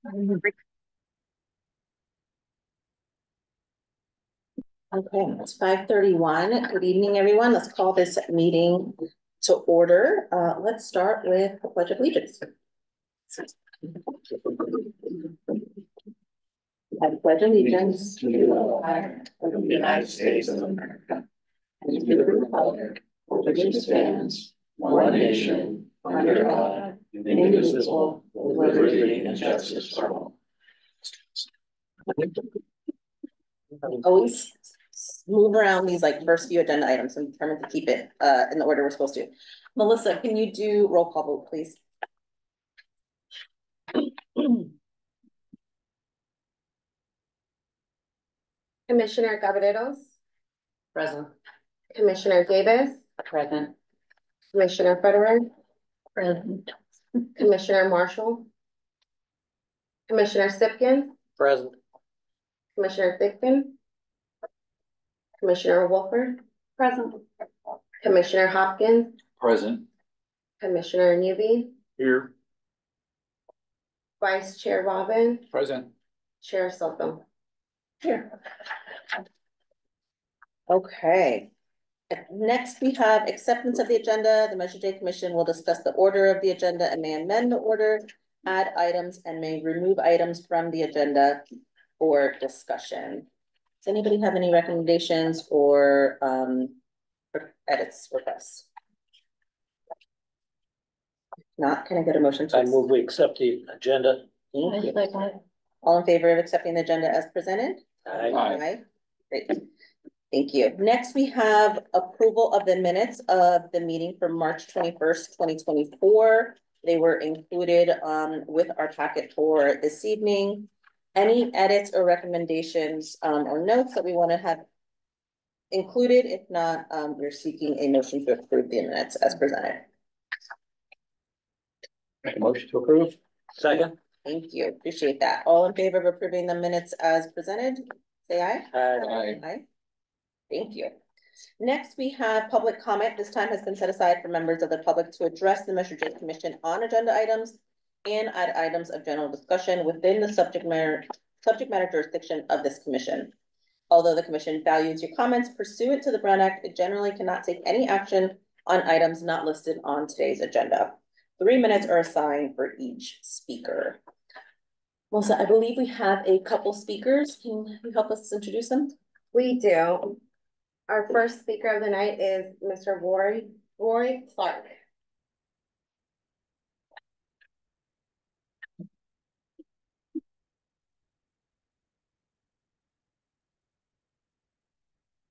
Okay, it's 5:31. Good evening, everyone. Let's call this meeting to order. Let's start with the Pledge of Allegiance. I pledge allegiance to the flag of the United States of America and to the republic for which it stands, one nation, under God, indivisible, with liberty and justice for all. Always move around these first few agenda items. I'm determined to keep it in the order we're supposed to. Melissa, can you do roll call vote, please? Commissioner Cavaleros. Present. Commissioner Davis. Present. Commissioner Federer. Present. Commissioner Marshall. Commissioner Sipkins. Present. Commissioner Thigpen. Commissioner Wolford. Present. Commissioner Hopkins. Present. Commissioner Newby. Here. Vice Chair Robin. Present. Chair Slocum. Here. Okay. Next, we have acceptance of the agenda. The Measure J Commission will discuss the order of the agenda and may amend the order, add items, and may remove items from the agenda for discussion. Does anybody have any recommendations or edits, requests? If not, can I get a motion to? I move we accept the agenda. All in favor of accepting the agenda as presented? Aye. Great. Thank you. Next, we have approval of the minutes of the meeting from March 21st, 2024. They were included with our packet for this evening. Any edits or recommendations or notes that we want to have included? If not, we're seeking a motion to approve the minutes as presented. Make a motion to approve. Second. Thank you. Appreciate that. All in favor of approving the minutes as presented, say aye. Aye. Aye. Thank you. Next, we have public comment. This time has been set aside for members of the public to address the Measure J Commission on agenda items and add items of general discussion within the subject matter jurisdiction of this commission. Although the commission values your comments pursuant to the Brown Act, it generally cannot take any action on items not listed on today's agenda. 3 minutes are assigned for each speaker. Melissa, I believe we have a couple speakers. Can you help us introduce them? We do. Our first speaker of the night is Mr. Roy Clark.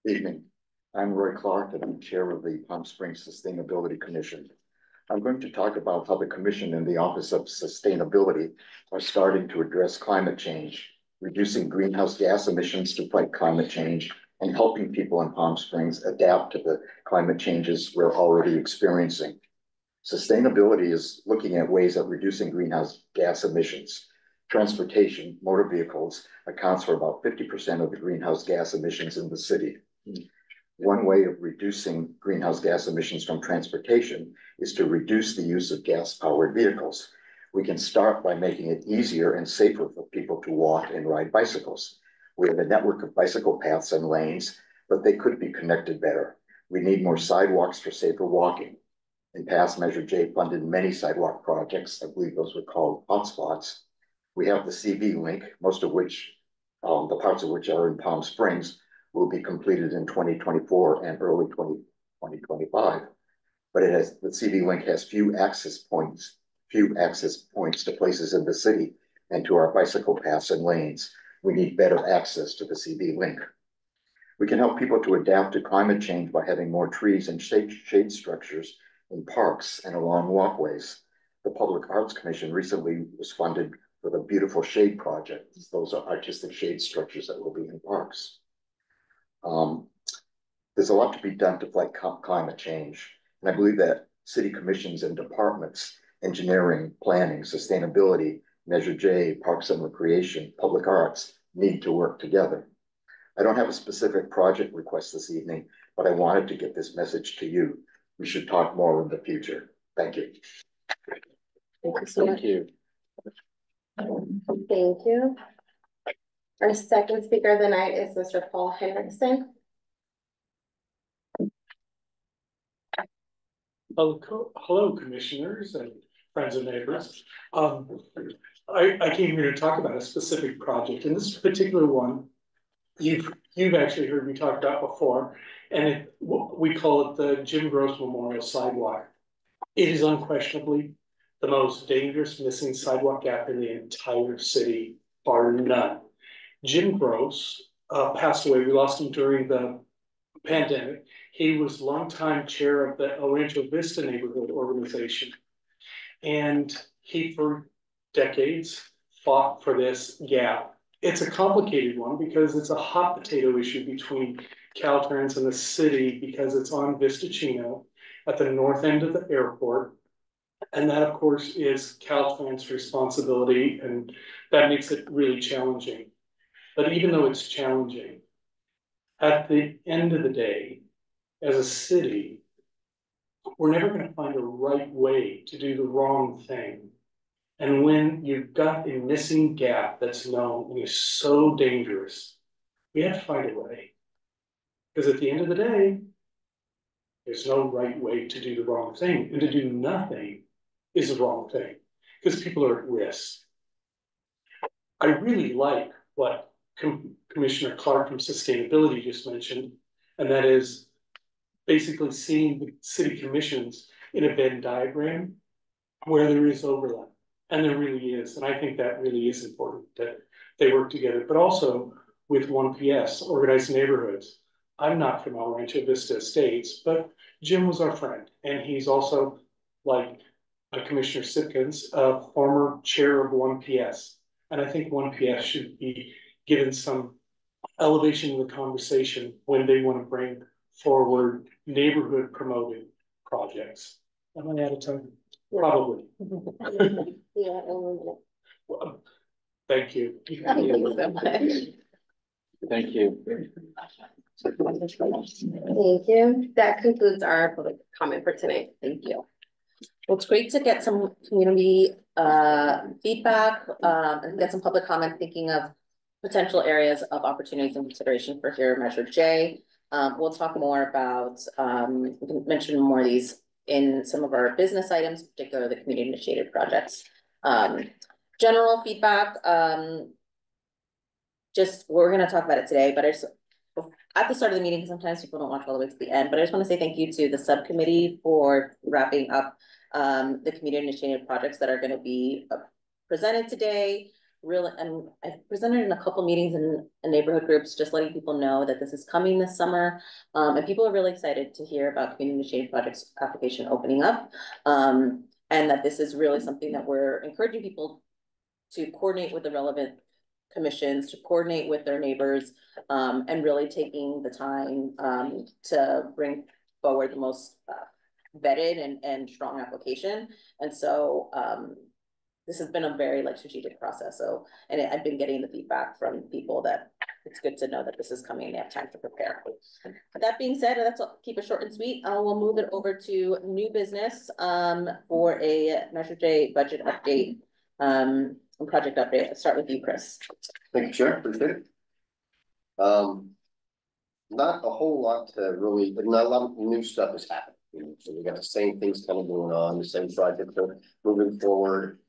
Evening. I'm Roy Clark, and I'm chair of the Palm Springs Sustainability Commission. I'm going to talk about how the Commission and the Office of Sustainability are starting to address climate change, reducing greenhouse gas emissions to fight climate change, and helping people in Palm Springs adapt to the climate changes we're already experiencing. Sustainability is looking at ways of reducing greenhouse gas emissions. Transportation, motor vehicles, accounts for about 50% of the greenhouse gas emissions in the city. One way of reducing greenhouse gas emissions from transportation is to reduce the use of gas-powered vehicles. We can start by making it easier and safer for people to walk and ride bicycles. We have a network of bicycle paths and lanes, but they could be connected better. We need more sidewalks for safer walking. In past, Measure J funded many sidewalk projects. I believe those were called hotspots. We have the CV link, most of which, the parts of which are in Palm Springs, will be completed in 2024 and early 2025. But the CV link has few access points to places in the city and to our bicycle paths and lanes. We need better access to the CV link. We can help people to adapt to climate change by having more trees and shade structures in parks and along walkways. The Public Arts Commission recently was funded for the Beautiful Shade Project. Those are artistic shade structures that will be in parks. There's a lot to be done to fight climate change. And I believe that city commissions and departments, engineering, planning, sustainability, Measure J, Parks and Recreation, Public Arts, need to work together. I don't have a specific project request this evening, but I wanted to get this message to you. We should talk more in the future. Thank you. Thank you so much. Thank you. Thank you. Our second speaker of the night is Mr. Paul Henriksen. Hello, commissioners and friends and neighbors. I came here to talk about a specific project, and this particular one, you've actually heard me talk about before, and we call it the Jim Gross Memorial Sidewalk. It is unquestionably the most dangerous missing sidewalk gap in the entire city, bar none. Jim Gross passed away. We lost him during the pandemic. He was longtime chair of the El Rancho Vista neighborhood organization. And he, for decades, fought for this gap. It's a complicated one because it's a hot potato issue between Caltrans and the city because it's on Vista Chino at the north end of the airport. And that, of course, is Caltrans' responsibility, and that makes it really challenging. But even though it's challenging, at the end of the day, as a city, we're never going to find a right way to do the wrong thing. And when you've got a missing gap that's known and is so dangerous, we have to find a way. Because at the end of the day, there's no right way to do the wrong thing. And to do nothing is the wrong thing because people are at risk. I really like what Commissioner Clark from Sustainability just mentioned, and that is basically seeing the city commissions in a Venn diagram where there is overlap, and there really is. And I think that really is important that they work together, but also with 1PS, Organized Neighborhoods. I'm not from El Rancho Vista Estates, but Jim was our friend. And he's also, like Commissioner Sipkins, a former chair of 1PS. And I think 1PS should be given some elevation in the conversation when they want to bring forward neighborhood promoted projects. Am I out of time? Probably. Yeah. Well, thank you. Thank you so much. Thank you. Thank you. That concludes our public comment for tonight. Thank you. Well, it's great to get some community feedback and get some public comment thinking of potential areas of opportunities and consideration for here Measure J. We'll talk more about, we can mention more of these in some of our business items, particularly the community initiated projects. General feedback, just we're going to talk about it today, but I just at the start of the meeting, sometimes people don't watch all the way to the end, but I just want to say thank you to the subcommittee for wrapping up the community initiated projects that are going to be presented today. Really, and I presented in a couple meetings in neighborhood groups, just letting people know that this is coming this summer. And people are really excited to hear about community initiated projects application opening up. And that this is really something that we're encouraging people to coordinate with the relevant commissions, to coordinate with their neighbors, and really taking the time to bring forward the most vetted and strong application. And so this has been a very strategic process. So, and I've been getting the feedback from people that it's good to know that this is coming and they have time to prepare. But that being said, let's keep it short and sweet. We'll move it over to new business for a Measure J budget update and project update. Let's start with you, Chris. Thank you, Chair. Appreciate it. Not a whole lot to really, but not a lot of new stuff is happening. So we got the same things kind of going on, the same projects are moving forward.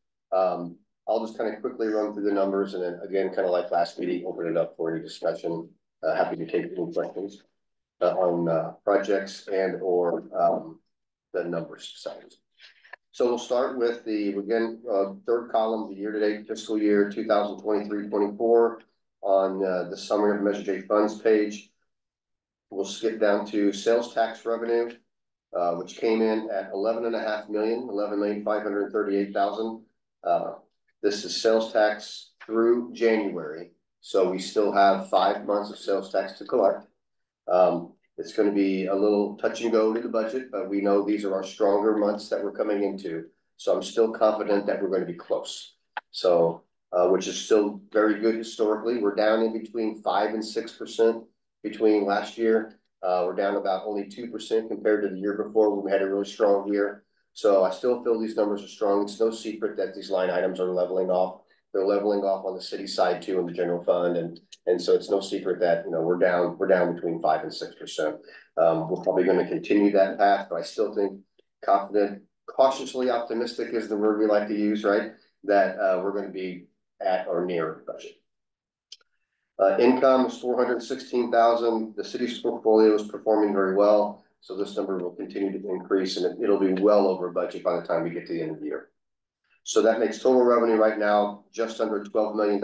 I'll just kind of quickly run through the numbers and then again, kind of like last meeting, open it up for any discussion. Happy to take any questions on projects and or the numbers side. So we'll start with the, again, third column, the year-to-date fiscal year 2023-24 on the summary of Measure J funds page. We'll skip down to sales tax revenue, which came in at $11,538,000. This is sales tax through January. So we still have 5 months of sales tax to collect. It's going to be a little touch and go to the budget, but we know these are our stronger months that we're coming into. So I'm still confident that we're going to be close. So, which is still very good historically. We're down in between 5 and 6% between last year. We're down about only 2% compared to the year before when we had a really strong year. So I still feel these numbers are strong. It's no secret that these line items are leveling off they're leveling off on the city side too in the general fund, and so it's no secret that, you know, we're down between 5% and 6%. We're probably gonna continue that path, but I still think confident, cautiously optimistic is the word we like to use, right? That, we're gonna be at or near budget. Income is 416,000. The city's portfolio is performing very well, so this number will continue to increase, and it'll be well over budget by the time we get to the end of the year. So that makes total revenue right now just under $12 million.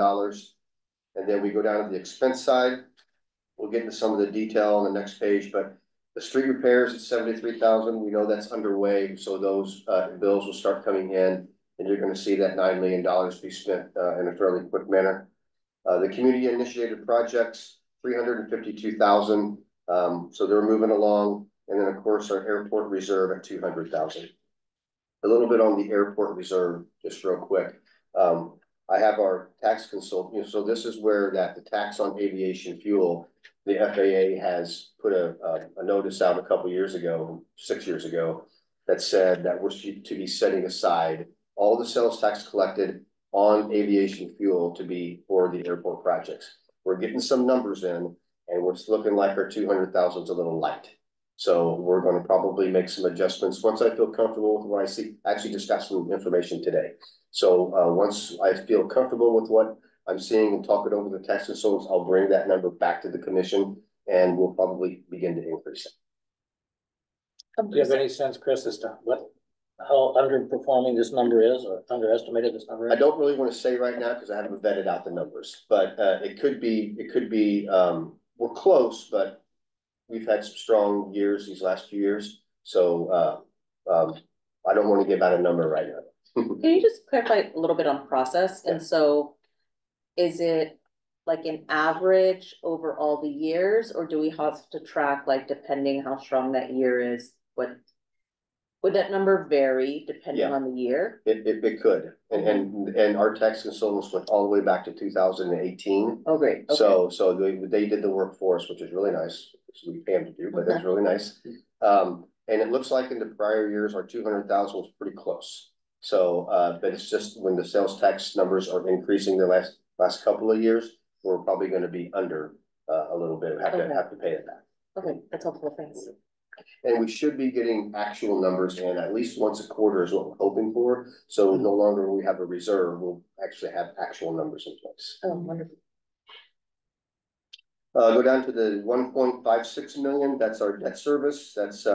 And then we go down to the expense side. We'll get into some of the detail on the next page, but the street repairs at 73,000. We know that's underway, so those bills will start coming in, and you're going to see that $9 million be spent in a fairly quick manner. The community initiated projects, 352,000. So they're moving along. And then of course our airport reserve at 200,000. A little bit on the airport reserve, just real quick. I have our tax consultant. So this is where that the tax on aviation fuel, the FAA has put a notice out a couple years ago, 6 years ago, that said that we're to be setting aside all the sales tax collected on aviation fuel to be for the airport projects. We're getting some numbers in, and we're looking like our 200,000 is a little light. So we're going to probably make some adjustments once I feel comfortable with what I see. Actually just got some information today. So once I feel comfortable with what I'm seeing and talk it over the tax consultants, I'll bring that number back to the commission, and we'll probably begin to increase it. Do you have any sense, Chris, as to how underperforming this number is, or underestimated this number is? I don't really want to say right now because I haven't vetted out the numbers, but it could be, we're close, but we've had some strong years these last few years. So I don't want to give out a number right now. Can you just clarify a little bit on process? Yeah. And so is it like an average over all the years, or do we have to track, like, depending how strong that year is, would that number vary depending on the year? It could. And our tax consultants went all the way back to 2018. Oh, great. Okay. So they did the work for us, which is really nice. So we pay them to do, but that's really nice. And it looks like in the prior years, our 200,000 was pretty close. So, but it's just when the sales tax numbers are increasing the last couple of years, we're probably going to be under a little bit. Have to pay it back. Okay, that's helpful. Thanks. And we should be getting actual numbers in at least once a quarter is what we're hoping for. So no longer will we have a reserve, we'll actually have actual numbers in place. Oh, wonderful. Go down to the 1.56 million. That's our debt service. That's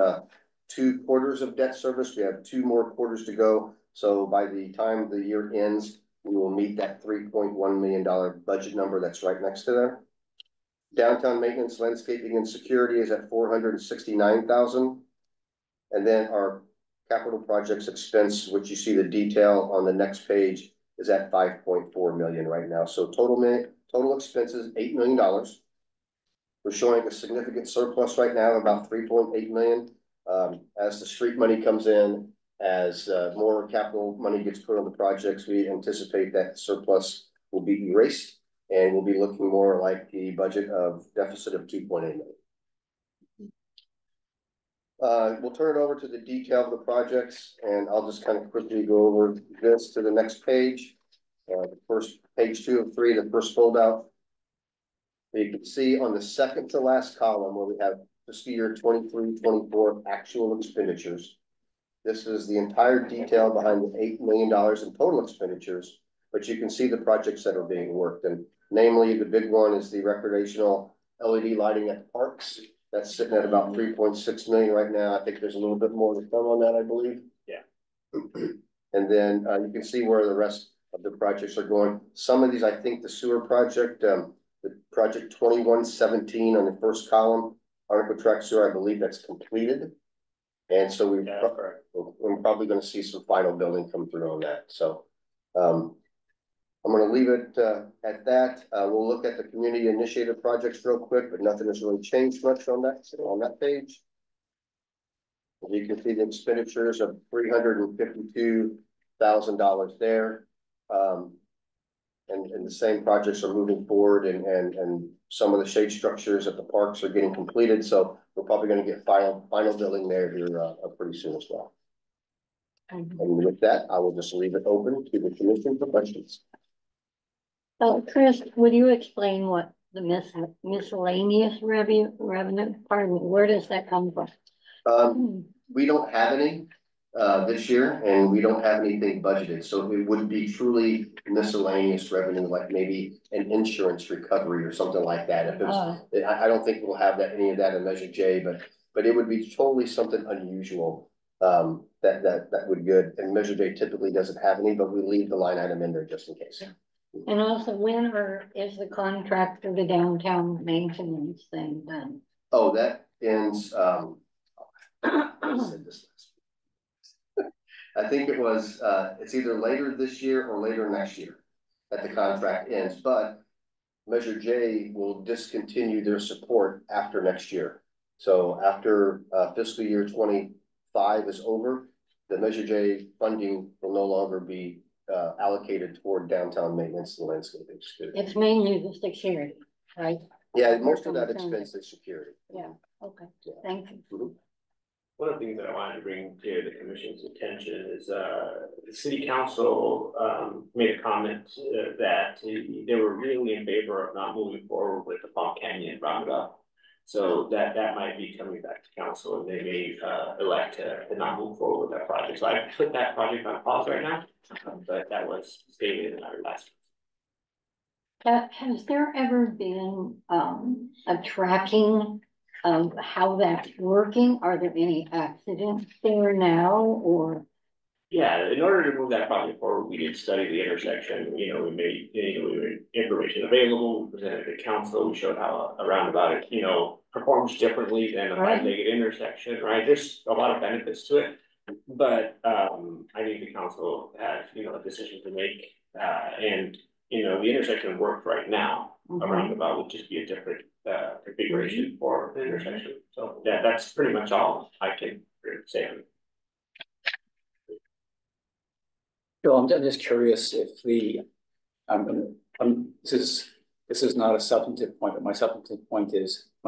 2 quarters of debt service. We have 2 more quarters to go. So by the time the year ends, we will meet that $3.1 million budget number that's right next to there. Downtown maintenance, landscaping, and security is at 469,000. And then our capital projects expense, which you see the detail on the next page, is at 5.4 million right now. So total expenses $8 million. We're showing a significant surplus right now, about 3.8 million. As the street money comes in, as more capital money gets put on the projects, we anticipate that surplus will be erased, and we'll be looking more like the budget of deficit of 2.8 million. We'll turn it over to the detail of the projects, and I'll just kind of quickly go over this to the next page. The first page 2 of 3, the first foldout. You can see on the second to last column where we have fiscal year 23-24 actual expenditures. This is the entire detail behind the $8 million in total expenditures, but you can see the projects that are being worked. And namely, the big one is the recreational LED lighting at the parks. That's sitting at about 3.6 million right now. I think there's a little bit more to come on that, I believe. Yeah. And then you can see where the rest of the projects are going. Some of these, I think the sewer project, the project 2117 on the first column, Article Track Sewer, I believe that's completed. And so we're probably going to see some final building come through on that. So I'm going to leave it at that. We'll look at the community initiative projects real quick, but nothing has really changed much on that page. You can see the expenditures of $352,000 there. And the same projects are moving forward, and some of the shade structures at the parks are getting completed. So we're probably going to get final building there here pretty soon as well. And with that, I will just leave it open to the commission for questions. Chris, would you explain what the miscellaneous revenue, pardon me, where does that come from? We don't have any this year, and we don't have anything budgeted, so it would be truly miscellaneous revenue, like maybe an insurance recovery or something like that. If it was, I don't think we'll have any of that in Measure J, but it would be totally something unusual that would be good. And Measure J typically doesn't have any, but we leave the line item in there just in case. And also, when is the contract for the downtown maintenance thing done? Oh, that ends, I said this last. I think it was, it's either later this year or later next year that the contract ends, but Measure J will discontinue their support after next year. So after fiscal year 25 is over, the Measure J funding will no longer be allocated toward downtown maintenance and landscaping. It's mainly the security, right? Yeah, most of that expense is security. Yeah, okay, thank you. Mm-hmm. One of the things that I wanted to bring to the commission's attention is the city council made a comment that they were really in favor of not moving forward with the Palm Canyon roundabout. So that might be coming back to council, and they may elect to not move forward with that project. So I put that project on pause right now, but that was stated in our last. Has there ever been a tracking of how that's working? Are there any accidents there now, or? Yeah, in order to move that project forward, we did study the intersection. You know, we made we made information available, we presented to council, we showed how a roundabout, performs differently than a five-legged intersection, right? There's a lot of benefits to it, but I think the council has, a decision to make, and the intersection works right now. A roundabout would just be a different configuration for the intersection. So yeah, that's pretty much all I can say on it. Bill, I'm just curious if this is not a substantive point, but my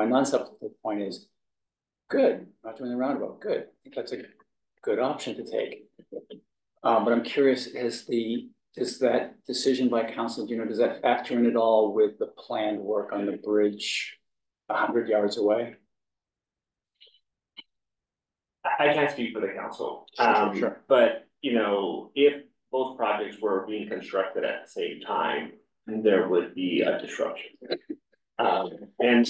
non-substantive point is good, not doing the roundabout, good. I think that's a good option to take. But I'm curious, is that decision by council, does that factor in at all with the planned work on the bridge 100 yards away? I can't speak for the council, Sure. But if both projects were being constructed at the same time, there would be a disruption. And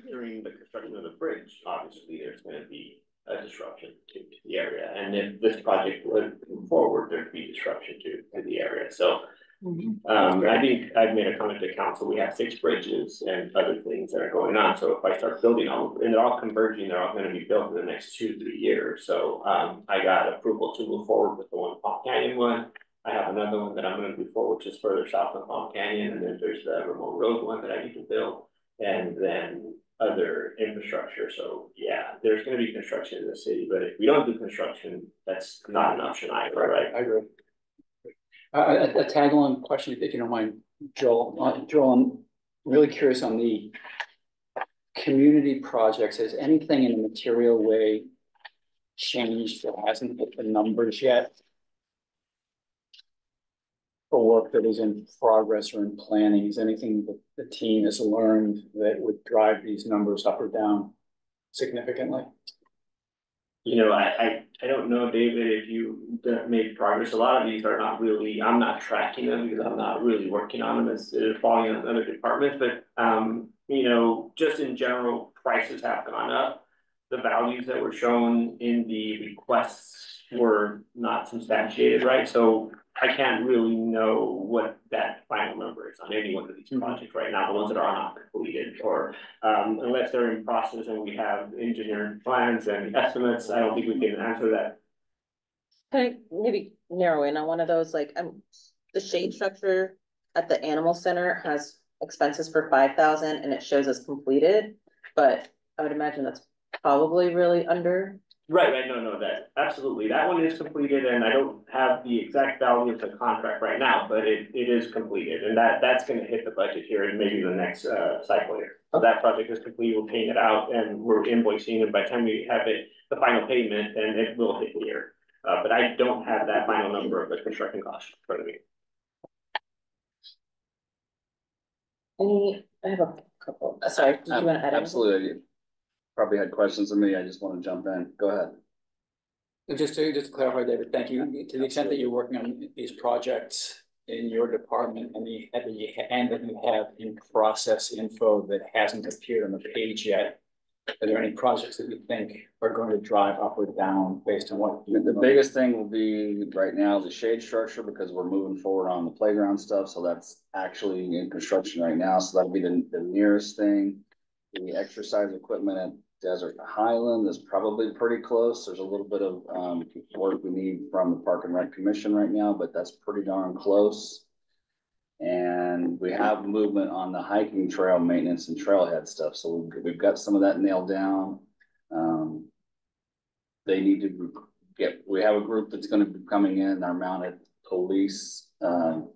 during the construction of the bridge, obviously there's going to be a disruption to the area. And if this project would move forward, there'd be disruption to the area. So I think I've made a comment to council. We have 6 bridges and other things that are going on. So if I start building all, and they're all converging, they're all going to be built in the next 2 to 3 years. So I got approval to move forward with the Palm Canyon one. I have another one that I'm going to move forward just further south of Palm Canyon, and then there's the remote road one that I need to build, and then other infrastructure. So yeah, there's going to be construction in the city, but if we don't do construction, that's not an option either, right? I agree. A tag-along question, if you don't mind, Joel. Joel, I'm really curious on the community projects. Has anything in a material way changed that hasn't hit the numbers yet for work that is in progress or in planning? Is anything that the team has learned that would drive these numbers up or down significantly? I don't know, David, if you made progress. A lot of these are not really, I'm not tracking them because I'm not really working on them, as they're falling on other departments. But, just in general, prices have gone up. The values that were shown in the requests were not substantiated, right? So I can't really know what that final number is on any one of these projects right now, the ones that are not completed, or unless they're in process and we have engineering plans and estimates, I don't think we can answer that. Can I maybe narrow in on one of those? Like, the shade structure at the animal center has expenses for 5,000 and it shows as completed, but I would imagine that's probably really under. Right, no, that absolutely, that one is completed, and I don't have the exact value of the contract right now, but it is completed, and that's going to hit the budget here in maybe the next cycle here. So that project is complete, we're paying it out, and we're invoicing, and by the time we have it, the final payment, then it will hit here. But I don't have that final number of the construction cost in front of me. I have a couple, sorry, did you want to add anything? Absolutely. Probably had questions of me. I just want to jump in. Go ahead. Just to clarify, David, thank you. To the extent that you're working on these projects in your department and that you have in process info that hasn't appeared on the page yet, are there any projects that you think are going to drive up or down based on what you? The biggest thing will be right now the shade structure, because we're moving forward on the playground stuff. So that's actually in construction right now. So that'll be the nearest thing. The exercise equipment at Desert Highland is probably pretty close. There's a little bit of work we need from the Park and Rec Commission right now, but that's pretty darn close. And we have movement on the hiking trail maintenance and trailhead stuff. So we've got some of that nailed down. They need to we have a group that's going to be coming in, our mounted police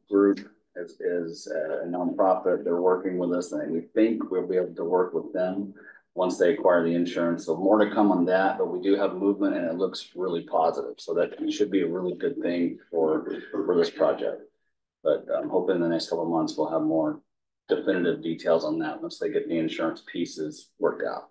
group is a nonprofit. They're working with us, and we think we'll be able to work with them once they acquire the insurance. So more to come on that, but we do have movement and it looks really positive. So that should be a really good thing for this project. But I'm hoping in the next couple of months, we'll have more definitive details on that once they get the insurance pieces worked out.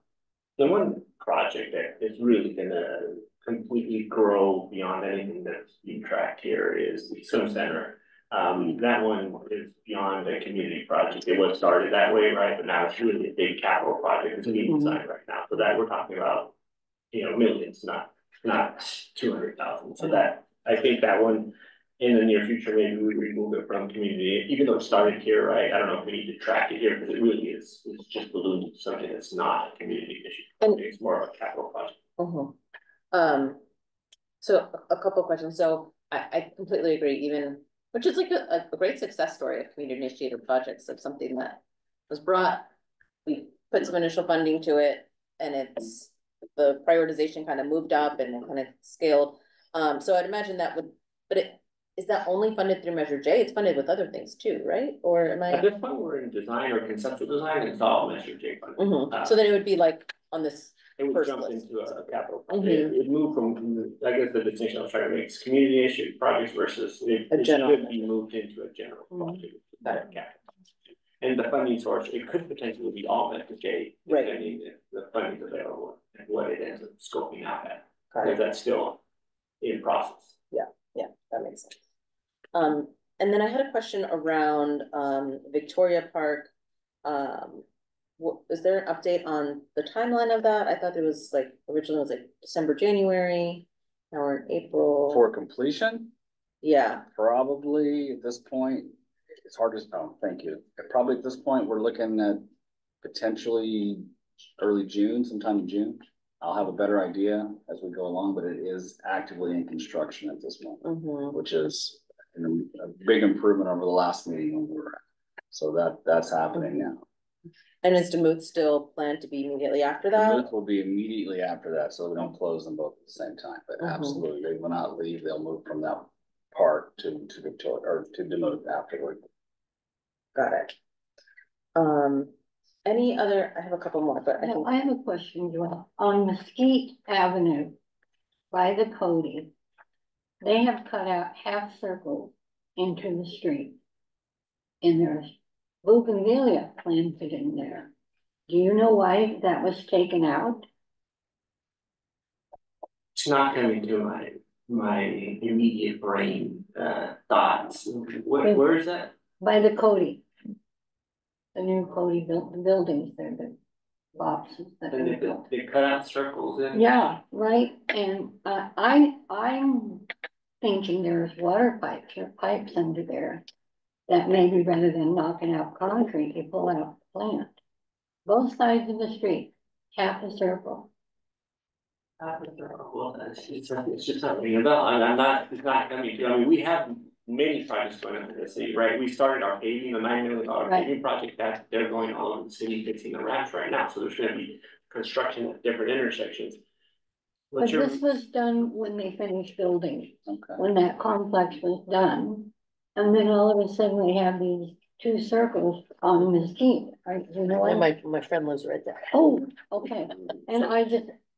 The one project that is really gonna completely grow beyond anything that's being tracked here is the swim center. That one is beyond a community project. It was started that way, right? But now it's really a big capital project. It's being designed right now. So that we're talking about, millions, not 200,000. So that, I think that one in the near future, maybe we remove it from community, even though it started here, right? I don't know if we need to track it here, because it really is, it's just ballooned something that's not a community issue. And it's more of a capital project. So a couple of questions. So I completely agree, which is like a great success story of community initiated projects, of something that was brought, we put some initial funding to it, and it's the prioritization kind of moved up and kind of scaled. So I'd imagine that would, but is that only funded through Measure J? It's funded with other things too, right? Or am I? At this point, we're in design or conceptual design, and it's all Measure J funded. So then it would be like on this. It would jump into a capital project. It moved from, I guess the distinction I was trying to make is community issue projects versus it should be moved into a general project. And the funding source, it could potentially be all Measure J, depending if the funding is available and what it ends up scoping out at. Because that's still in process. Yeah, that makes sense. And then I had a question around Victoria Park. Is there an update on the timeline of that? I thought it was like originally it was like December, January. Now we're in April. For completion? Yeah. Probably at this point, it's hard to, thank you. Probably at this point, we're looking at potentially early June, sometime in June. I'll have a better idea as we go along, but it is actively in construction at this moment, which is a big improvement over the last meeting when we were at. So that's happening now. And is Demuth still planned to be immediately after that? Demuth will be immediately after that, so we don't close them both at the same time. But absolutely, they will not leave. They'll move from that part to Victoria or to Demuth afterward. Got it. Any other? I have a couple more, but I have a question, Joel. On Mesquite Avenue by the Cody, they have cut out half circles into the street, and there's bougainvillea planted in there. Do you know why that was taken out? It's not coming to my immediate brain thoughts. Where is that? By the Cody. The new Cody buildings there, the boxes that are built. They cut out circles in. Yeah, right. And I'm thinking there's water pipes or pipes under there that maybe rather than knocking out concrete, you pull out the plant. Both sides of the street, half a circle. Well, it's just not ringing a bell. It's not coming to, we have many projects going on in the city, right? We started our paving, the $9 million paving project that they're going all over the city fixing the ramps right now. So there's going to be construction at different intersections. But this was done when they finished building, when that complex was done. And then all of a sudden we have these two circles on Mesquite. You know what? My friend lives right there. Oh, okay. And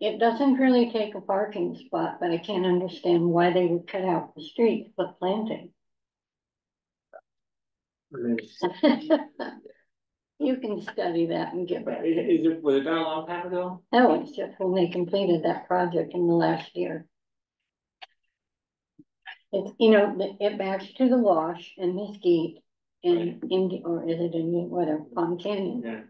it doesn't really take a parking spot, but I can't understand why they would cut out the street for planting. can study that and get back. Was it done a long time ago? No, it's just when they completed that project in the last year. It's, you know, it backs to the wash in Mesquite and or is it in whatever, Pond Canyon? Yeah.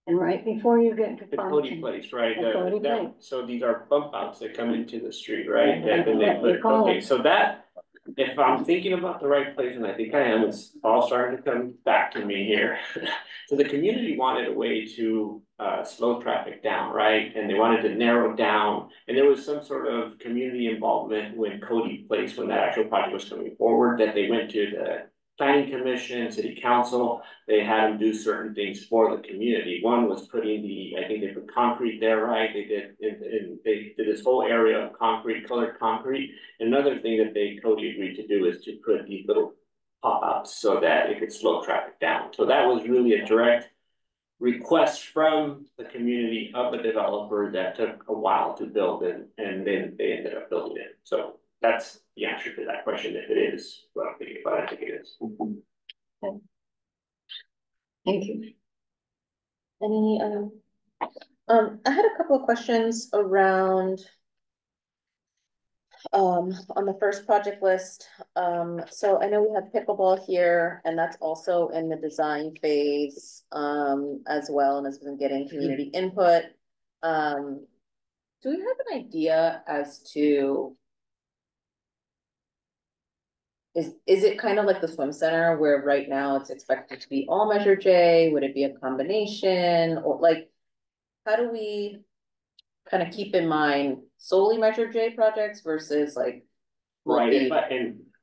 And right before you get to The Pond Cody Canyon. place, right? The Cody place. So these are bump outs that come into the street, right? Yeah, And then they that's what they put, call okay, it. so that, if I'm thinking about the right place, and I think I am, it's all starting to come back to me here. So the community wanted a way to slow traffic down, right? And they wanted to narrow down, and there was some sort of community involvement when Cody Place, when that actual project was coming forward, that they went to the planning commission, city council. They had them do certain things for the community. One was putting I think they put concrete there, right? They did, they did this whole area of concrete, colored concrete. Another thing that Cody agreed to do is to put these little pop-ups so that it could slow traffic down. So that was really a direct request from the community of the developer that took a while to build it, and then they ended up building it. So that's the answer to that question, if it is what I'm thinking about. I think it is. Thank you. Any, I had a couple of questions around on the first project list. So I know we have pickleball here, and that's also in the design phase, as well, and has been getting community input. Do we have an idea as to is it kind of like the swim center where right now it's expected to be all Measure J? Would it be a combination, or like, how do we kind of keep in mind solely Measure J projects versus like Right,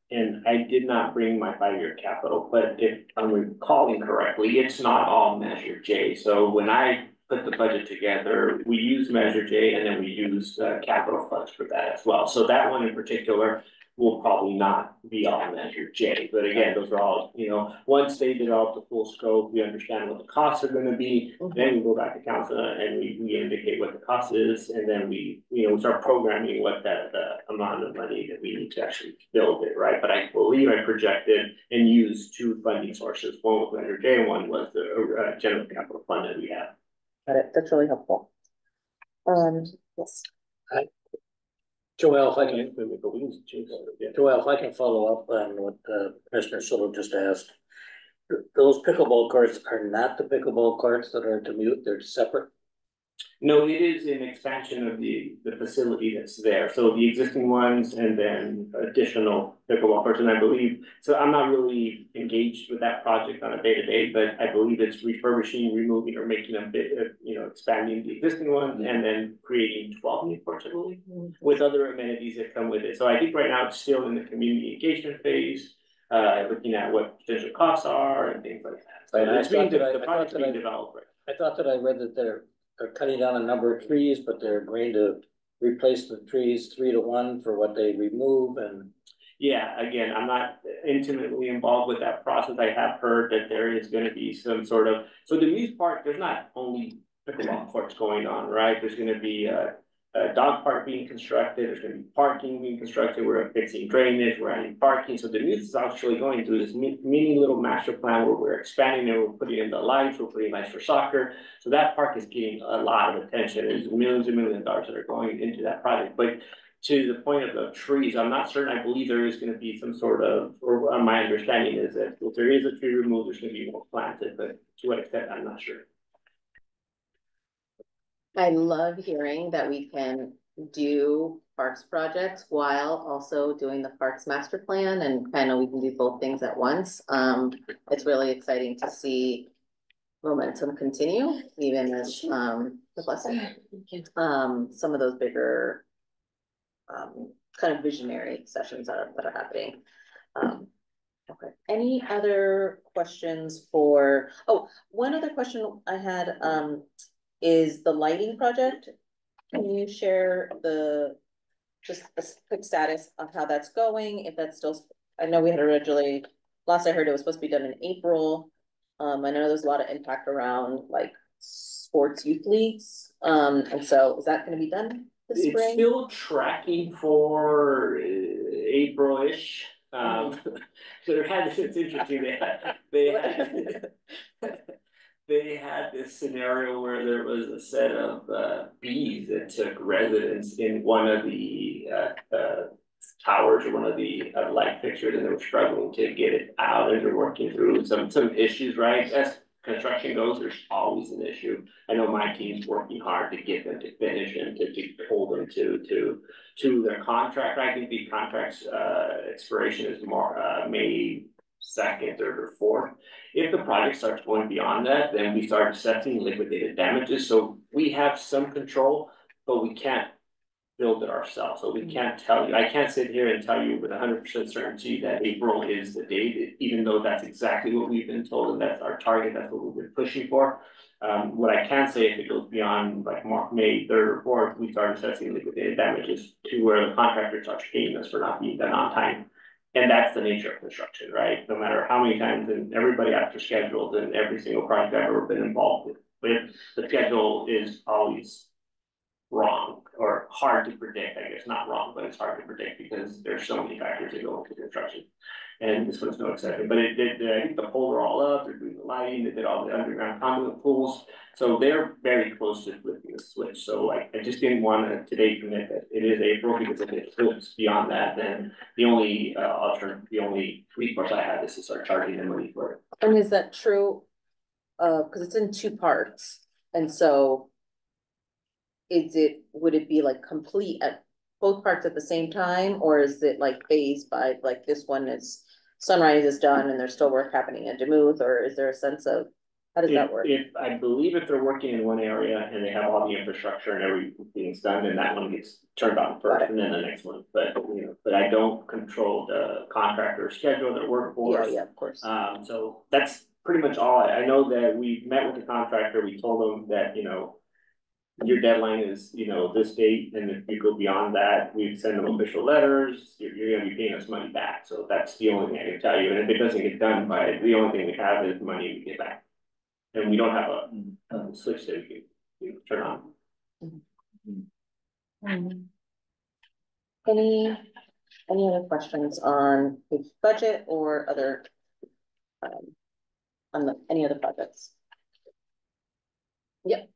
and I did not bring my 5-year capital, but if I'm recalling correctly, it's not all Measure J. So when I put the budget together, we use Measure J, and then we use capital funds for that as well. So that one in particular will probably not be all Measure J. But again, those are all, you know, once they develop the full scope, we understand what the costs are gonna be. Then we go back to council and we indicate what the cost is, and then we start programming what that amount of money that we need to actually build it, right? But I believe I projected and used 2 funding sources. One was Measure J, and one was the general capital fund that we have. Got it, that's really helpful. Yes. Joel, if I can follow up on what Commissioner Soto just asked. Those pickleball courts are not the pickleball courts that are to Mute, they're separate. No, it is an expansion of the facility that's there. So the existing ones and then additional pickleball courts. And I believe, so I'm not really engaged with that project on a day-to-day, but I believe it's refurbishing, removing, or making a bit of, expanding the existing ones and then creating 12 new courts, I believe, with other amenities that come with it. So I think right now it's still in the community engagement phase, looking at what potential costs are and things like that. So it's being developed right. I thought that I read that they're cutting down a number of trees, but they're going to replace the trees 3 to 1 for what they remove. And yeah, again, I'm not intimately involved with that process. I have heard that there is going to be some sort of, so the Muse Park, there's not only pickleball courts going on, right? There's going to be a dog park being constructed. There's going to be parking being constructed. We're fixing drainage. We're adding parking. So the Muse is actually going through this mini little master plan where we're expanding and we're putting in the lights. We're putting lights for soccer. So that park is getting a lot of attention. There's millions and millions of dollars that are going into that project. But to the point of the trees, I'm not certain. I believe there is going to be some sort of, or my understanding is that if there is a tree removed, there's going to be more planted. But to what extent, I'm not sure. I love hearing that we can do parks projects while also doing the parks master plan, and kind of we can do both things at once. It's really exciting to see momentum continue, even as some of those bigger kind of visionary sessions that are happening. Okay. Any other questions for? Oh, one other question I had is the lighting project. Can you share just a quick status on how that's going? If that's still, I know we had originally, last I heard it was supposed to be done in April. I know there's a lot of impact around like sports youth leagues. And so is that going to be done this spring? It's still tracking for April-ish. So it's interesting. They had a scenario where there was a set of bees that took residence in one of the towers or one of the light fixtures, and they were struggling to get it out, and they're working through some issues, right? As construction goes, there's always an issue. I know my team's working hard to get them to finish and to hold them to their contract. I think the contract's expiration is more May 2nd or 4th. If the project starts going beyond that, then we start assessing liquidated damages. So we have some control, but we can't build it ourselves. So we can't tell you, I can't sit here and tell you with 100% certainty that April is the date, even though that's exactly what we've been told and that's our target, that's what we've been pushing for. What I can say, if it goes beyond like May 3rd or 4th, we start assessing liquidated damages to where the contractor starts paying us for not being done on time. And that's the nature of construction, right? No matter how many times, and everybody after scheduled, and every single project I've ever been involved with, the schedule is always wrong or hard to predict. I guess not wrong, but it's hard to predict because there's so many factors that go into construction. And this one's no exception. But it did, I think the poles are all up, they're doing the lighting, they did all the underground conduit pools. So they're very close to flipping the switch. So like, I just didn't want to today commit that it is April, because if it flips beyond that, then the only alternative, the only recourse I had is to start charging them money for it. And is that true? Because it's in two parts, and so would it be like complete at both parts at the same time, or is it like phased by, like, this one is Sunrise is done and there's still work happening in Demuth, or is there a sense of, how does that work? If I believe if they're working in one area and they have all the infrastructure and everything's done, then that one gets turned on first and then the next one. But but I don't control the contractor schedule, their workforce. Yeah, of course. So that's pretty much all. I know that we met with the contractor, we told them that, your deadline is, this date, and if you go beyond that, we send them official letters, you're gonna be paying us money back. So that's the only thing I can tell you. And if it doesn't get done by, the only thing we have is money we get back. And we don't have a switch that we can turn on. Any other questions on the budget or other, any other projects? Yep.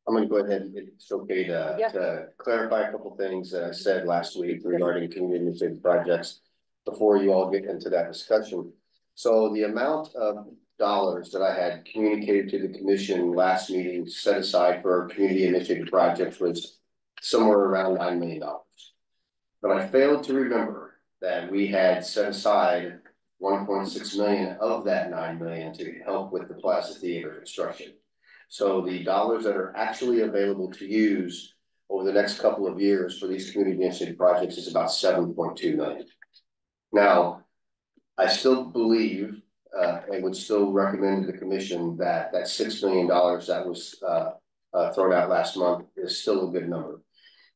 I'm gonna go ahead and it's okay to clarify a couple things that I said last week regarding community initiative projects before you all get into that discussion. So the amount of dollars that I had communicated to the commission last meeting set aside for community initiative projects was somewhere around $9 million. But I failed to remember that we had set aside 1.6 million of that 9 million to help with the Plaza Theater construction. So the dollars that are actually available to use over the next couple of years for these community initiative projects is about 7.2 million. Now, I still believe and would still recommend to the commission that that $6 million that was thrown out last month is still a good number.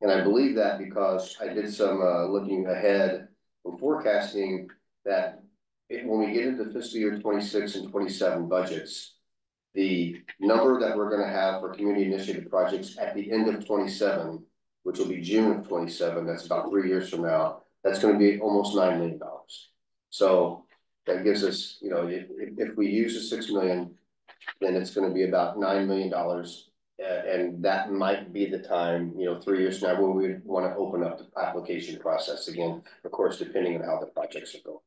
And I believe that because I did some looking ahead and forecasting that when we get into fiscal year 26 and 27 budgets, the number that we're going to have for community initiative projects at the end of 27, which will be June of 27, that's about 3 years from now, that's going to be almost $9 million. So that gives us, if we use the 6 million, then it's going to be about $9 million. And that might be the time, 3 years from now, when we want to open up the application process again, of course, depending on how the projects are going.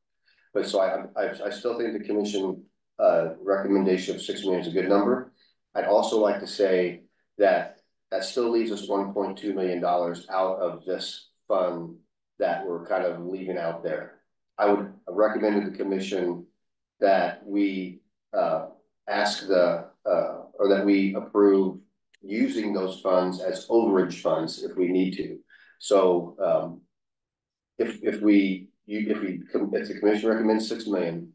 But so I still think the commission recommendation of 6 million is a good number. I'd also like to say that still leaves us $1.2 million out of this fund that we're kind of leaving out there. I would recommend to the commission that we ask or that we approve using those funds as overage funds if we need to. So if the commission recommends 6 million,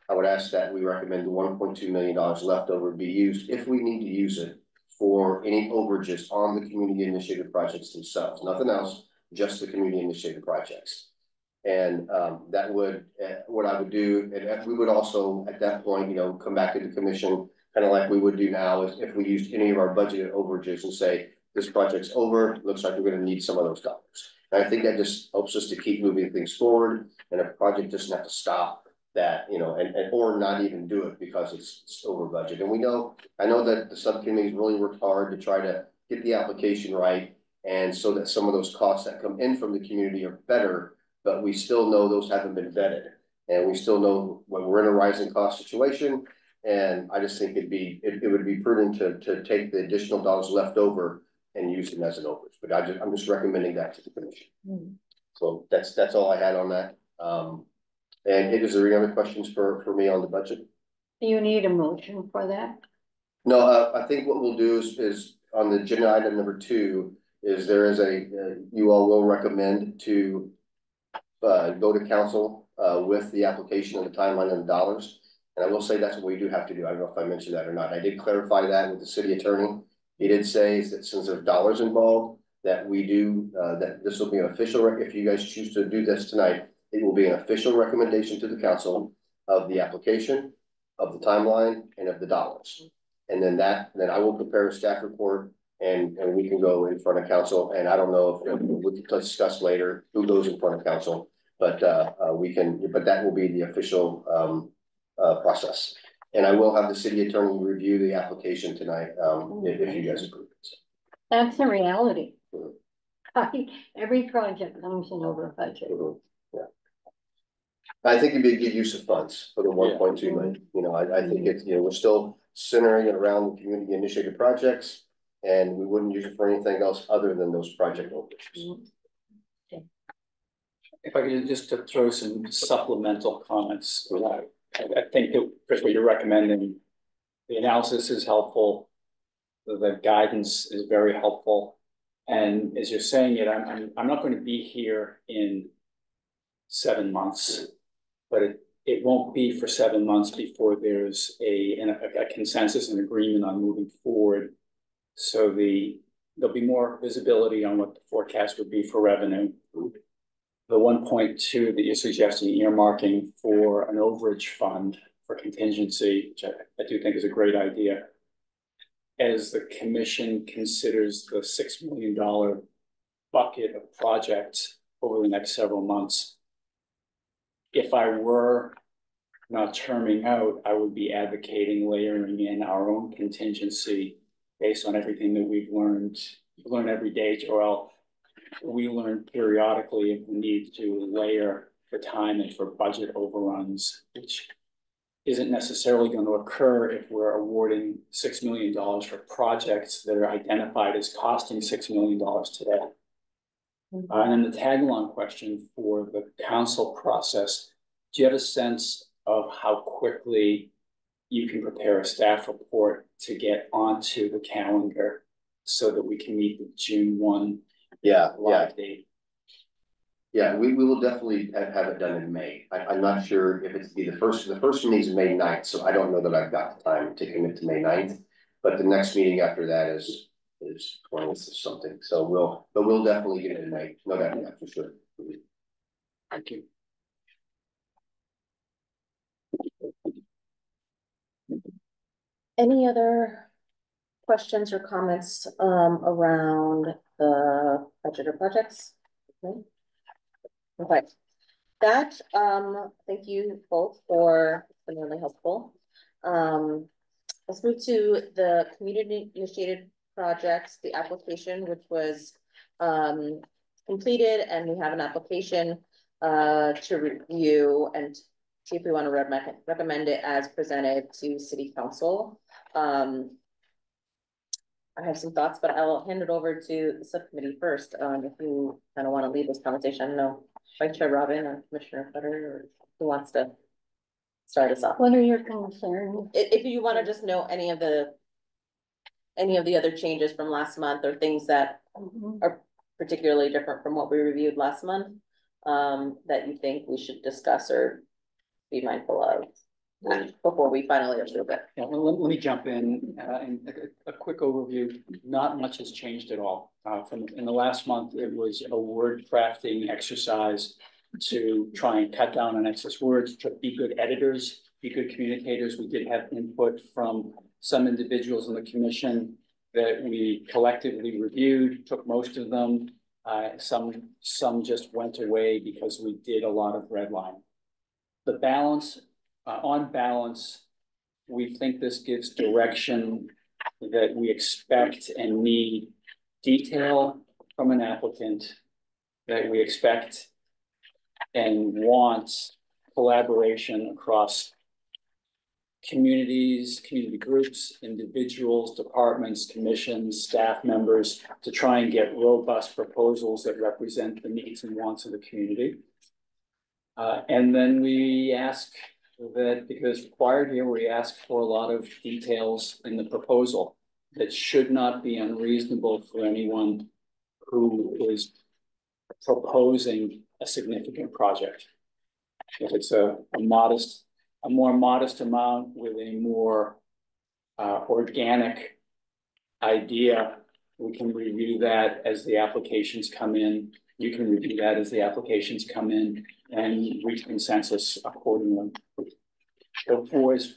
I would ask that we recommend the $1.2 million left over be used if we need to use it for any overages on the community initiative projects themselves. Nothing else, just the community initiative projects. And that would, what I would do, and we would also at that point, come back to the commission, kind of like we would do now if we used any of our budgeted overages and say, this project's over, looks like we're going to need some of those dollars. And I think that just helps us to keep moving things forward, and a project doesn't have to stop that, you know, and or not even do it because it's over budget. And I know that the subcommittees really worked hard to try to get the application right. And so that some of those costs that come in from the community are better, but we still know those haven't been vetted. And we still know when we're in a rising cost situation. And I just think it would be prudent to take the additional dollars left over and use them as an overage. But I'm just recommending that to the commission. So that's all I had on that. And is there any other questions for me on the budget? Do you need a motion for that? No, I think what we'll do is on the agenda item number 2 is there is you all will recommend to go to council with the application and the timeline and the dollars. And I will say that's what we do have to do. I don't know if I mentioned that or not. I did clarify that with the city attorney. He did say that since there's dollars involved, that we do that this will be an official. If you guys choose to do this tonight, it will be an official recommendation to the council of the application, of the timeline, and of the dollars. And then I will prepare a staff report and we can go in front of council. And I don't know if we can discuss later who goes in front of council, but that will be the official process. And I will have the city attorney review the application tonight if you guys approve it. That's the reality. Every project comes in over budget. Yeah. I think it'd be a good use of funds for the 1.2 million. You know, I think it's, you know, we're still centering it around the community initiated projects, and we wouldn't use it for anything else other than those project overages. If I could just to throw some supplemental comments, I think that, Chris, what you're recommending, the analysis is helpful, the guidance is very helpful, and as you're saying it, I'm not going to be here in 7 months, but it won't be for 7 months before there's a consensus and agreement on moving forward. So there'll be more visibility on what the forecast would be for revenue. The 1.2 that you're suggesting earmarking for an overage fund for contingency, which I do think is a great idea. As the commission considers the $6 million bucket of projects over the next several months, if I were not terming out, I would be advocating layering in our own contingency based on everything that we've learned. You learn every day, Joel. We learn periodically if we need to layer for time and for budget overruns, which isn't necessarily going to occur if we're awarding $6 million for projects that are identified as costing $6 million today. And then the tag-along question for the council process, do you have a sense of how quickly you can prepare a staff report to get onto the calendar so that we can meet the June 1 live date? Yeah, we will definitely have it done in May. I'm not sure if it's be the first meeting is May 9th, so I don't know that I've got the time to commit to May 9th, but the next meeting after that is 20th or something. So we'll definitely get it in May. No doubt, yeah, for sure. Thank you. Any other questions or comments around the budget or projects? Okay. That thank you both for been really helpful. Let's move to the community initiated projects, the application, which was completed, and we have an application to review and see if we want to recommend it as presented to City Council. I have some thoughts, but I'll hand it over to the subcommittee first. If you kind of want to lead this conversation, I don't know, Vice Chair Robin or Commissioner Cutter, or who wants to start us off. What are your concerns? If you want to just know any of the other changes from last month or things that are particularly different from what we reviewed last month, that you think we should discuss or be mindful of before we finally approve it. Yeah, well, let me jump in and a quick overview. Not much has changed at all. In the last month, it was a word crafting exercise to try and cut down on excess words, to be good editors, be good communicators. We did have input from some individuals in the commission that we collectively reviewed, took most of them. Some just went away because we did a lot of redlining. the balance, on balance, we think this gives direction that we expect and need detail from an applicant, that we expect and want collaboration across communities, community groups, individuals, departments, commissions, staff members, to try and get robust proposals that represent the needs and wants of the community. And then we ask that, because required here, we ask for a lot of details in the proposal that should not be unreasonable for anyone who is proposing a significant project. If it's a more modest amount with a more organic idea, we can review that as the applications come in. You can review that as the applications come in and reach consensus accordingly. So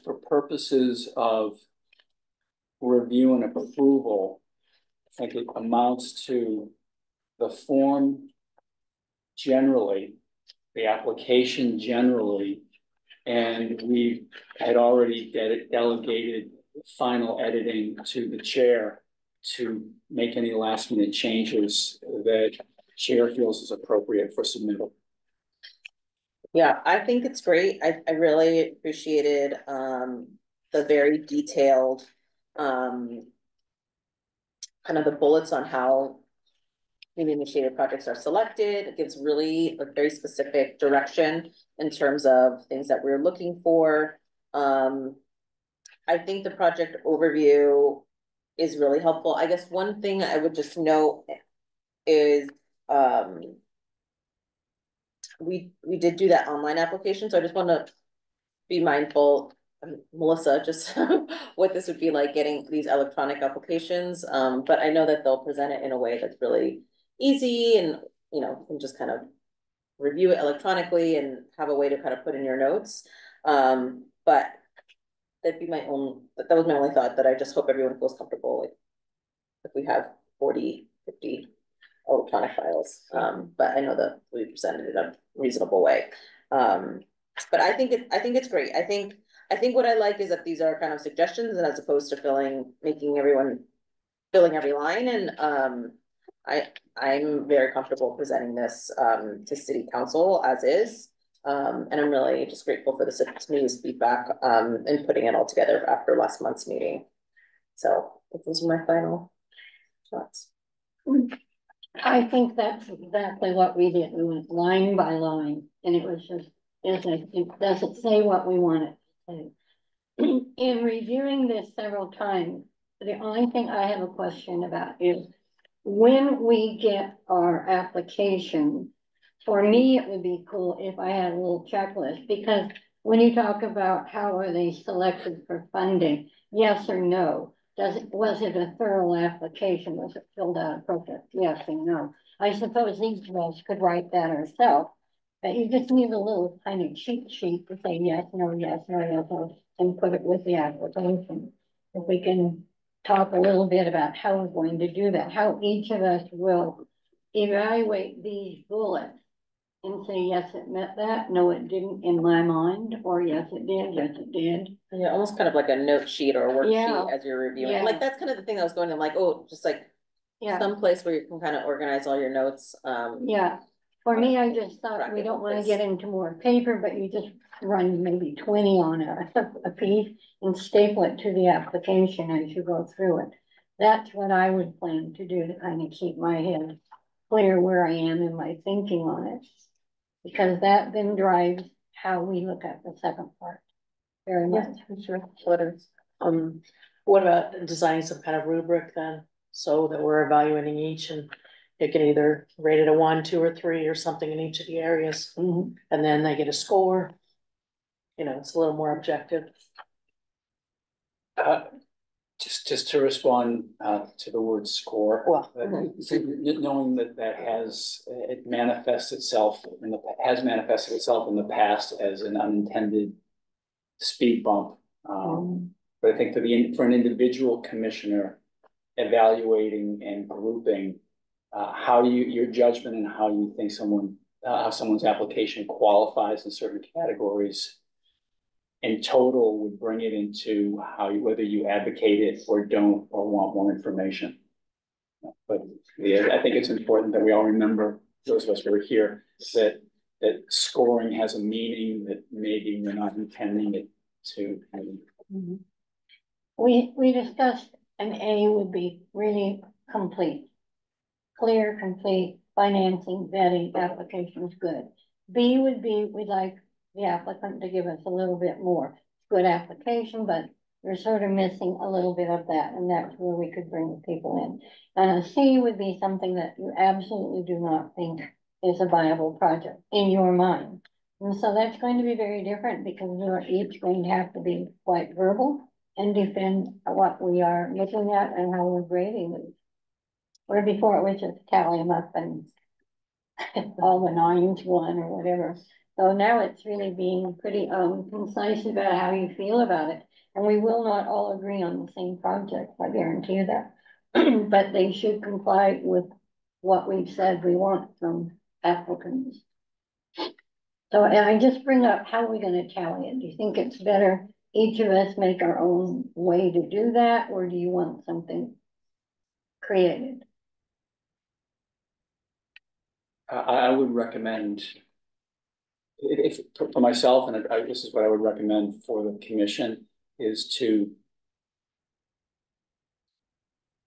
for purposes of review and approval, I think it amounts to the form generally, the application generally, and we had already delegated final editing to the chair to make any last minute changes that chair feels is appropriate for submittal. Yeah, I think it's great. I really appreciated the very detailed kind of the bullets on how community initiated projects are selected. It gives really a very specific direction in terms of things that we're looking for. I think the project overview is really helpful. I guess one thing I would just note is we did do that online application, so I just want to be mindful, Melissa, just what this would be like getting these electronic applications. But I know that they'll present it in a way that's really easy, and you know, can just kind of review it electronically and have a way to kind of put in your notes. But that'd be my own, that was my only thought, that I just hope everyone feels comfortable, like if we have 40, 50 electronic files. But I know that we presented it in a reasonable way. But I think it's great. I think what I like is that these are kind of suggestions, and as opposed to making everyone filling every line. And I'm very comfortable presenting this to City Council as is. And I'm really just grateful for the community's feedback and putting it all together after last month's meeting. So those are my final thoughts. I think that's exactly what we did. We went line by line, and it was just, it doesn't say what we want it to say. In reviewing this several times, the only thing I have a question about is when we get our application, for me, it would be cool if I had a little checklist, because when you talk about how are they selected for funding, yes or no, was it a thorough application? Was it filled out appropriately? Yes and no. I suppose each of us could write that ourselves, but you just need a little tiny cheat sheet to say yes, no, yes, no, yes, no, and put it with the application. If we can talk a little bit about how we're going to do that, how each of us will evaluate these bullets and say, yes, it met that, no, it didn't in my mind, or yes, it did, yes, it did. Yeah, almost kind of like a note sheet or a worksheet Yeah. as you're reviewing. Yeah. Like that's kind of the thing that was going on, like, oh, just like some place where you can kind of organize all your notes. Yeah, for me, I just thought we don't want to get into more paper, but you just run maybe 20 on a piece and staple it to the application as you go through it. That's what I would plan to do to kind of keep my head clear where I am in my thinking on it. Because that then drives how we look at the second part very much. Sure. What about designing some kind of rubric then, so that we're evaluating each, and it can either rate it a 1, 2, or 3 or something in each of the areas, and then they get a score. You know, it's a little more objective. Just to respond to the word score, Well, knowing that it manifests itself has manifested itself in the past as an unintended speed bump. But I think for an individual commissioner evaluating and grouping, your judgment and how you think someone how someone's application qualifies in certain categories. In total would bring it into how you, whether you advocate it or don't, or want more information. But yeah, I think it's important that we all remember, those of us who are here, that scoring has a meaning that maybe we're not intending it to. We discussed an A would be really complete. Clear, complete, financing, vetting, application's good. B would be, we'd like the applicant to give us a little bit more. Good application, but we're sort of missing a little bit of that, and that's where we could bring the people in. And a C would be something that you absolutely do not think is a viable project in your mind. And so that's going to be very different because we're each going to have to be quite verbal and defend what we are looking at and how we're grading them. Where before it was just tally them up and all the nines won or whatever. So now it's really being pretty concise about how you feel about it. And we will not all agree on the same project, I guarantee you that. But they should comply with what we've said we want from applicants. So, and I just bring up, how are we gonna tally it? Do you think it's better each of us make our own way to do that, or do you want something created? I would recommend, if for myself, and this is what I would recommend for the commission, is to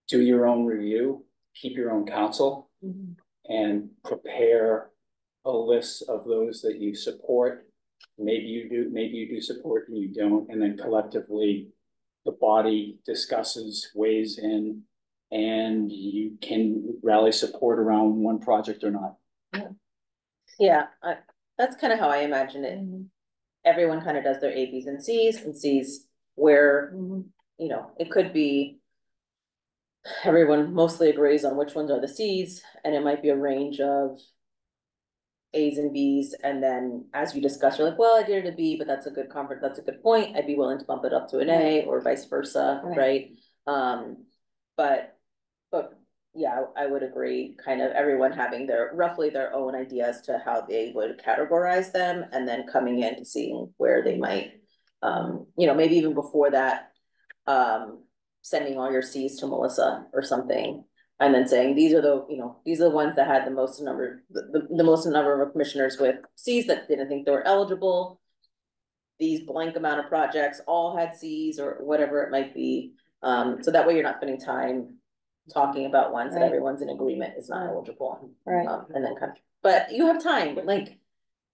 do your own review, keep your own counsel, and prepare a list of those that you support. Maybe you do support and you don't, and then collectively the body discusses, weighs in, and you can rally support around one project or not. Yeah, that's kind of how I imagine it. Everyone kind of does their A, B's and sees where, you know, it could be everyone mostly agrees on which ones are the C's, and it might be a range of A's and B's, and then as you discuss, you're like, well, I did it a B, but that's a good comfort, that's a good point. I'd be willing to bump it up to an A or vice versa, right? But yeah, I would agree, kind of everyone having roughly their own ideas to how they would categorize them, and then coming in to seeing where they might, you know, maybe even before that, sending all your C's to Melissa or something, and then saying, these are the ones that had the most number, the most number of commissioners with C's that didn't think they were eligible. These blank amount of projects all had C's or whatever it might be. So that way you're not spending time talking about ones that everyone's in agreement is not eligible. And then but you have time, like,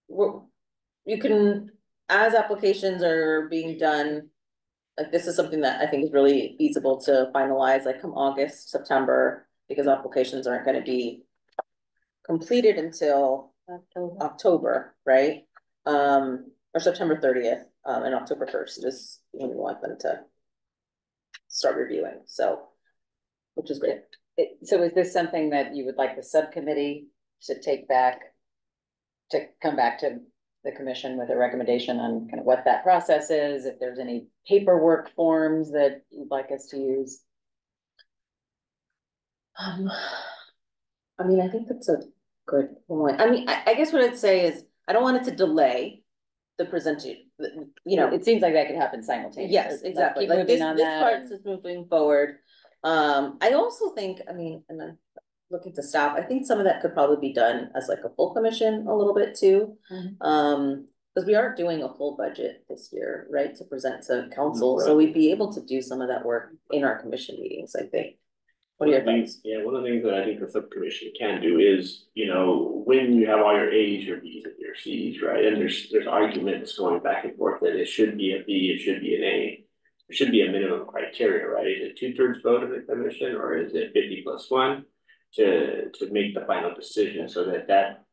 you can, as applications are being done, like, this is something that I think is really feasible to finalize, like, come August, September, because applications aren't going to be completed until October, right? Or September 30th, and October 1st is when we want them to start reviewing, so, which is great. So is this something that you would like the subcommittee to take back, to come back to the commission with a recommendation on kind of what that process is, if there's any paperwork forms that you'd like us to use? I mean, I think that's a good point. I mean, I guess what I'd say is, I don't want it to delay the presentation, you know. It seems like that could happen simultaneously. Yes, exactly. Like, This part is moving forward. I also think, I mean, and then looking to staff, I think some of that could probably be done as like a full commission a little bit too. Because we aren't doing a full budget this year, right, to present to council. So we'd be able to do some of that work in our commission meetings, I think. What are your thoughts? Yeah, one of the things that I think the subcommission can do is, you know, when you have all your A's, your B's, and your C's, right? And there's arguments going back and forth that it should be a B, it should be an A. There should be a minimum criteria, right? Is it 2/3 vote of the commission, or is it 50+1 to make the final decision, so that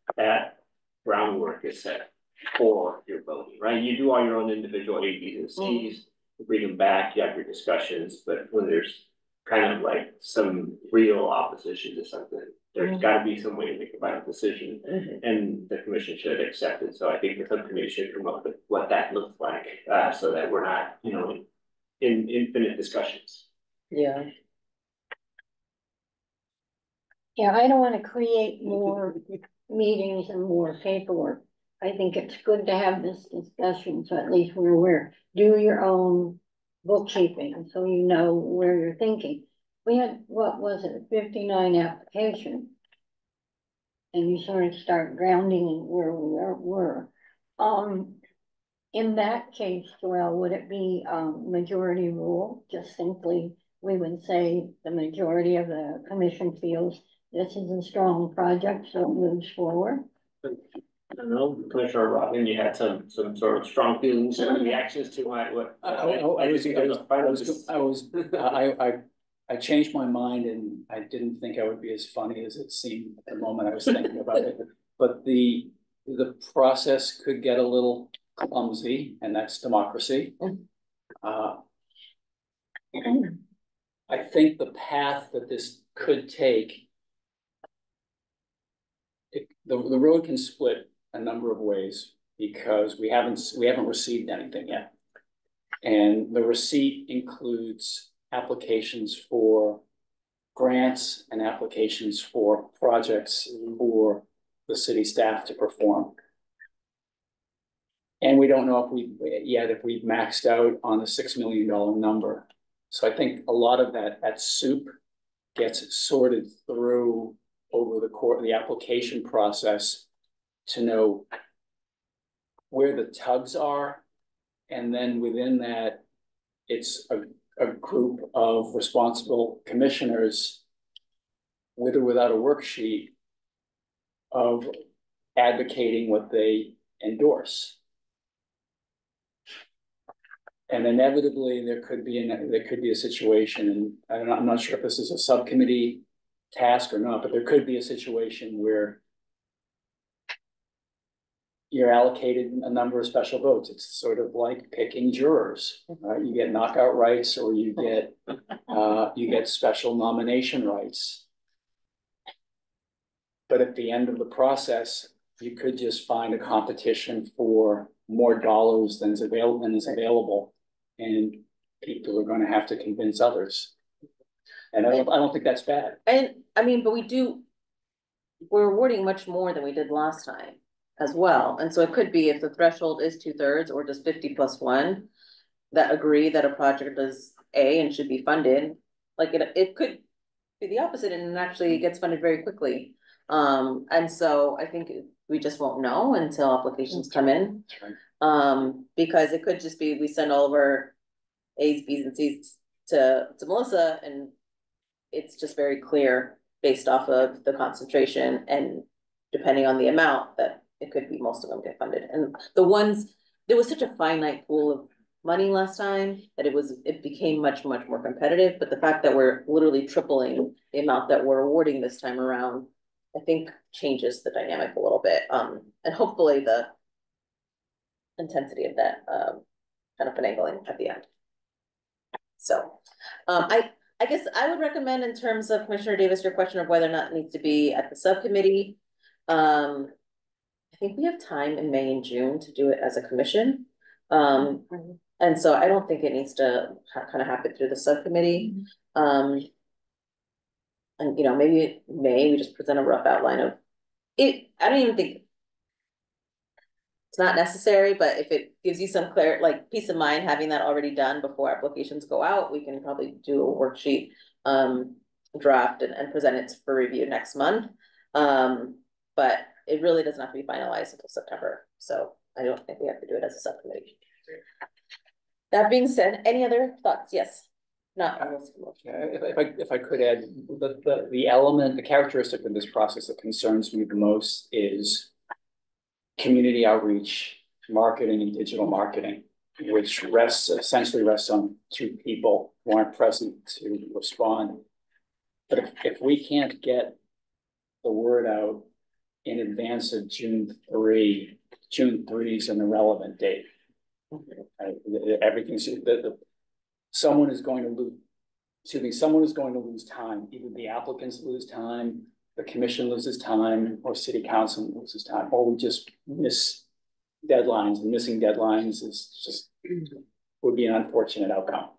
groundwork is set for your voting, right? You do all your own individual A, B's, and C's, you bring them back, you have your discussions, but when there's kind of like some real opposition to something, there's got to be some way to make a final decision, and the commission should accept it. So I think the subcommittee should come up with what that looks like, so that we're not, you know, in infinite discussions. Yeah. Yeah, I don't want to create more meetings and more paperwork. I think it's good to have this discussion, so at least we're aware. Do your own bookkeeping, so you know where you're thinking. We had, what was it, 59 applications? And you sort of start grounding where we were. In that case, Joelle, would it be majority rule? Just simply, we would say the majority of the commission feels this is a strong project, so it moves forward. I don't know, Commissioner Robin, you had some sort of strong feelings or reactions to what? I changed my mind and I didn't think I would be as funny as it seemed at the moment I was thinking about it. But the process could get a little clumsy, and that's democracy. I think the path that this could take, the road can split a number of ways because we haven't received anything yet. And the receipt includes applications for grants and applications for projects for the city staff to perform. And we don't know if we've maxed out on the $6 million number. So I think a lot of that soup gets sorted through over the application process to know where the tugs are. And then within that, it's a group of responsible commissioners with or without a worksheet of advocating what they endorse. And inevitably, there could be a situation, and I'm not sure if this is a subcommittee task or not, but there could be a situation where you're allocated a number of special votes. It's sort of like picking jurors, right? You get knockout rights, or you get special nomination rights. But at the end of the process, you could just find a competition for more dollars than is available, and people are going to have to convince others. And I don't think that's bad. And I mean, but we're awarding much more than we did last time as well. And so it could be if the threshold is 2/3 or just 50+1 that agree that a project is A and should be funded. Like it could be the opposite and it actually gets funded very quickly. And so I think we just won't know until applications come in. Because it could just be we send all of our A's, B's, and C's to Melissa, and it's just very clear based off of the concentration and depending on the amount that it could be most of them get funded. And there was such a finite pool of money last time that it became much more competitive. But the fact that we're literally tripling the amount that we're awarding this time around, I think changes the dynamic a little bit. And hopefully the intensity of that kind of finagling at the end. So I guess I would recommend, in terms of Commissioner Davis, your question of whether or not it needs to be at the subcommittee. I think we have time in May and June to do it as a commission. And so I don't think it needs to kind of happen through the subcommittee. And maybe May we just present a rough outline of it. I don't even think it's not necessary, but if it gives you some peace of mind, having that already done before applications go out, we can probably do a worksheet draft and present it for review next month. But it really doesn't have to be finalized until September. So I don't think we have to do it as a subcommittee. That being said, any other thoughts? Yes. If I could add, the characteristic of this process that concerns me the most is community outreach, marketing, and digital marketing, which essentially rests on two people who aren't present to respond. But if we can't get the word out in advance of June 3 is an irrelevant date. Someone is going to lose time. Either the applicants lose time, the commission loses time, or city council loses time, or we just miss deadlines. And missing deadlines would be an unfortunate outcome,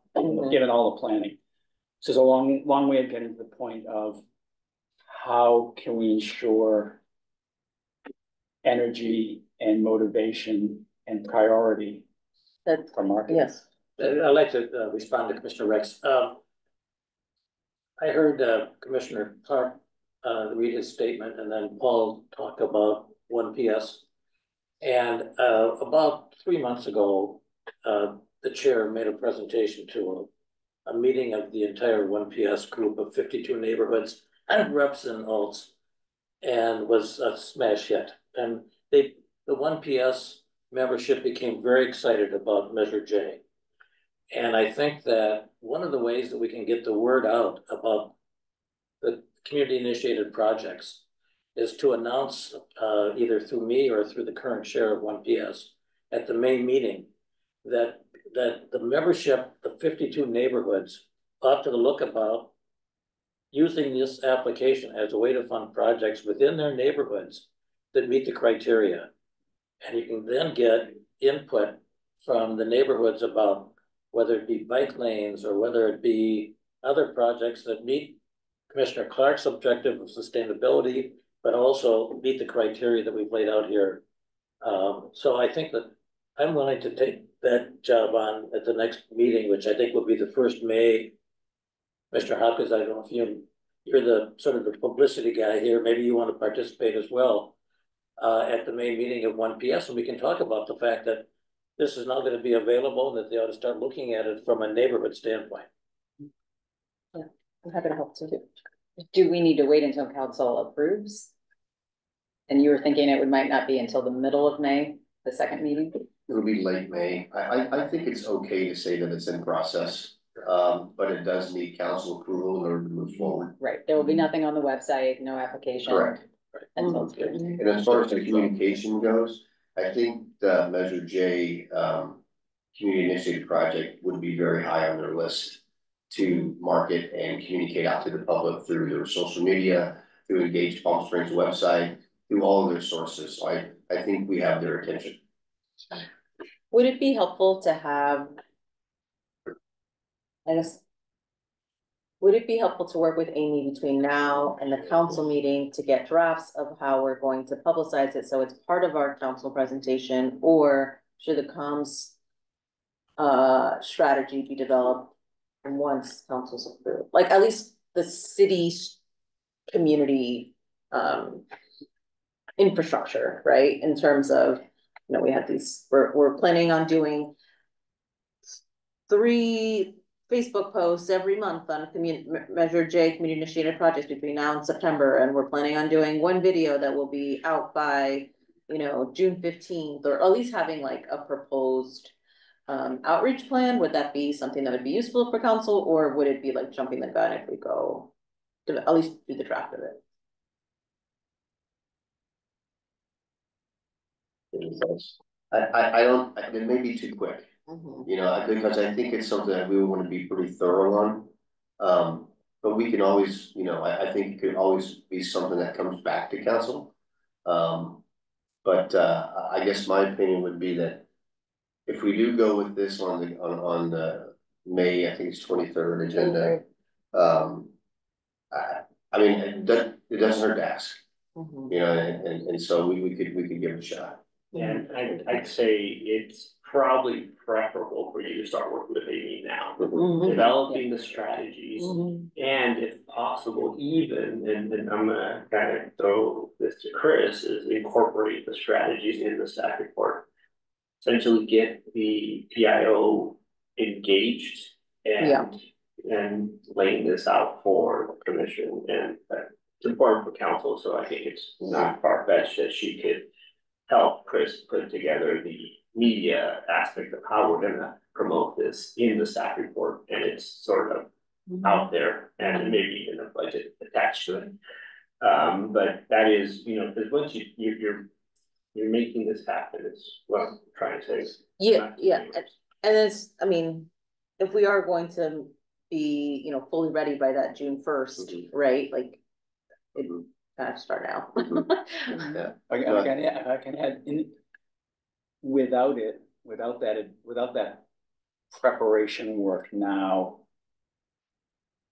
given all the planning. So it's a long way of getting to the point of how can we ensure energy and motivation and priority That, for marketing. yes. I'd like to respond to Commissioner Rex. I heard Commissioner Clark read his statement and then Paul talk about one PS. And about 3 months ago, the chair made a presentation to a meeting of the entire one PS group of 52 neighborhoods and reps and alts, and was a smash hit. And the one PS membership became very excited about Measure J. And I think that one of the ways that we can get the word out about the community initiated projects is to announce either through me or through the current chair of one PS at the May meeting that the membership of 52 neighborhoods ought to look about using this application as a way to fund projects within their neighborhoods that meet the criteria. And you can then get input from the neighborhoods about whether it be bike lanes or whether it be other projects that meet Commissioner Clark's objective of sustainability, but also meet the criteria that we've laid out here. So I think that I'm willing to take that job on at the next meeting, which I think will be the first May. Mr. Hopkins, I don't know if you're the sort of the publicity guy here. Maybe you want to participate as well at the May meeting of one PS, and we can talk about the fact that this is now going to be available and that they ought to start looking at it from a neighborhood standpoint. Yeah, I'm happy to help too. Do we need to wait until council approves? And you were thinking it might not be until the middle of May, the second meeting? It'll be late May. I think it's okay to say that it's in process, but it does need council approval in order to move forward. Right, there will be nothing on the website, no application. Correct. Until it's good. And as far as the communication goes, I think the Measure J community initiative project would be very high on their list to market and communicate out to the public through their social media, through Engage Palm Springs website, through all of their sources. So I think we have their attention. Would it be helpful to have, I guess, would it be helpful to work with Amy between now and the council meeting to get drafts of how we're going to publicize it, so it's part of our council presentation, or should the comms strategy be developed once council's approved? Like, at least the city's community infrastructure, right? In terms of, we have these, we're planning on doing 3 Facebook posts every month on Measure J community initiated projects between now and September, and we're planning on doing 1 video that will be out by, June 15th, or at least having like a proposed outreach plan. Would that be something that would be useful for council, or would it be like jumping the gun if we go to at least do the draft of it? I don't, it may be too quick. Because I think it's something that we want to be pretty thorough on. But we can always, I think it could always be something that comes back to council. But I guess my opinion would be that if we do go with this on the May, I think it's 23rd agenda, I mean, it doesn't hurt to ask, and so we could give it a shot. And I'd say it's probably preferable for you to start working with Amy now, developing the strategies, and if possible, even, and I'm gonna kind of throw this to Chris, is incorporate the strategies in the staff report. Essentially get the PIO engaged and laying this out for the commission, and it's important for council, so I think it's not far-fetched that she could help Chris put together the media aspect of how we're gonna promote this in the staff report, and it's sort of out there, and maybe even a budget attached to it. But that is, because once you're making this happen, is what I'm trying to say. Yeah, and it's, if we are going to be, fully ready by that June 1st, right? Like, it kind of start now. Yeah. I can add in, without that preparation work now,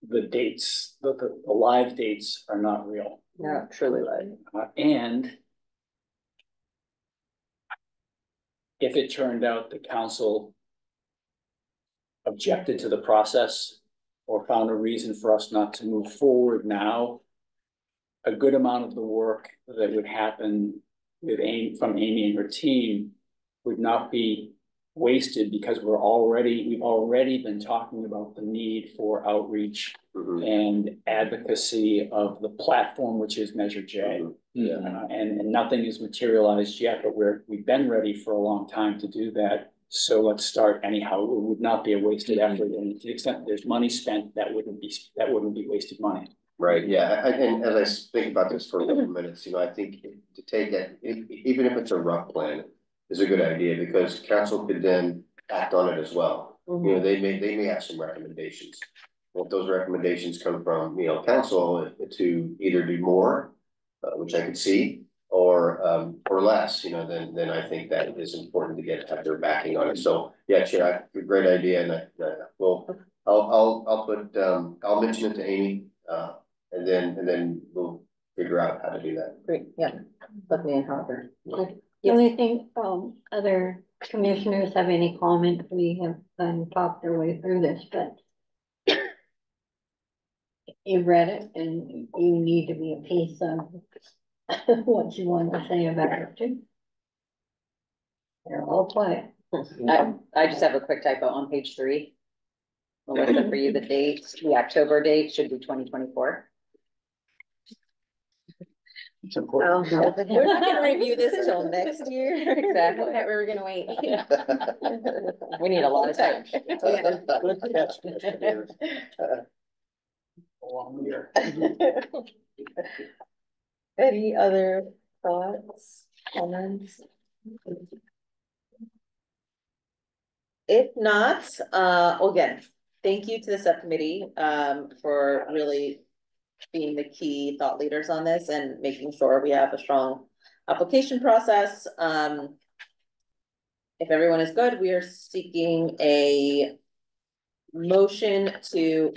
the dates, the live dates are not real. Yeah, truly live. And if it turned out the council objected to the process or found a reason for us not to move forward now, a good amount of the work that would happen with from Amy and her team would not be wasted, because we've already been talking about the need for outreach and advocacy of the platform, which is Measure J. And nothing is materialized yet, but we've been ready for a long time to do that. So let's start anyhow. It would not be a wasted effort, and to the extent there's money spent, that wouldn't be wasted money. Right, yeah, and as I think about this for a couple minutes, you know, I think to take that, even if it's a rough plan, is a good idea, because council could then act on it as well. You know, they may have some recommendations. Well, if those recommendations come from, you know, council to either do more, which I could see, or less, you know, then I think that is important to have their backing on it. So, yeah, Chair, great idea, and I'll mention it to Amy, and then we'll figure out how to do that. Great, yeah, let me however. The only thing, other commissioners have any comments? We have talked our way through this, but you read it and you need to be a piece of what you want to say about it too. They're all quiet. I just have a quick typo on page 3. Melissa, for you, the October date should be 2024. It's important. We're not gonna review this till next year. Exactly. We were gonna wait. We need a lot of time. Good catch, Mr. Davis. Long year. Any other thoughts, comments? If not, again, thank you to the subcommittee for really being the key thought leaders on this and making sure we have a strong application process. If everyone is good, we are seeking a motion to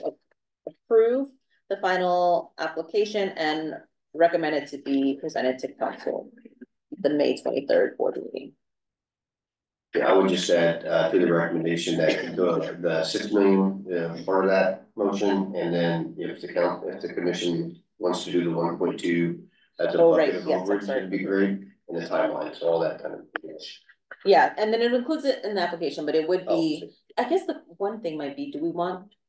approve the final application and recommend it to be presented to council the May 23rd board meeting. Yeah, I would just add to the recommendation that the 6 million part of that motion, and then if the commission wants to do the 1.2 as a bucket of overage, that'd be great, and the timelines, all that kind of. Yeah, and then it includes it in the application, but it would be, I guess the one thing might be,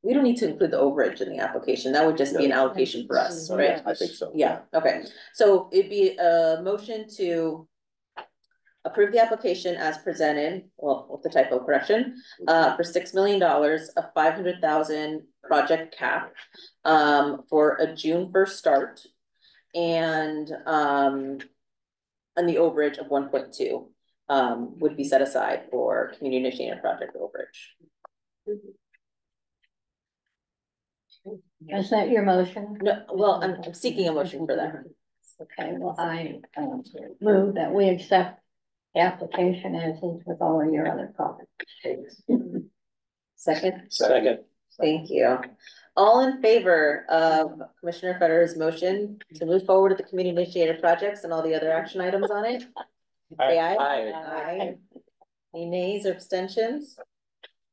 we don't need to include the overage in the application. That would just be an allocation for us, right? I think so. Yeah, okay. So it'd be a motion to approve the application as presented, well, with the typo correction, for $6 million, a 500,000 project cap, for a June 1st start, and the overage of 1.2 would be set aside for community initiated project overage. Is that your motion? No, well, I'm seeking a motion for that. Okay, well, I move that we accept the application as is with all of your other comments. Second? Second. Thank you. All in favor of Commissioner Federer's motion to move forward with the community initiated projects and all the other action items on it? Say aye. Aye. Any nays or abstentions?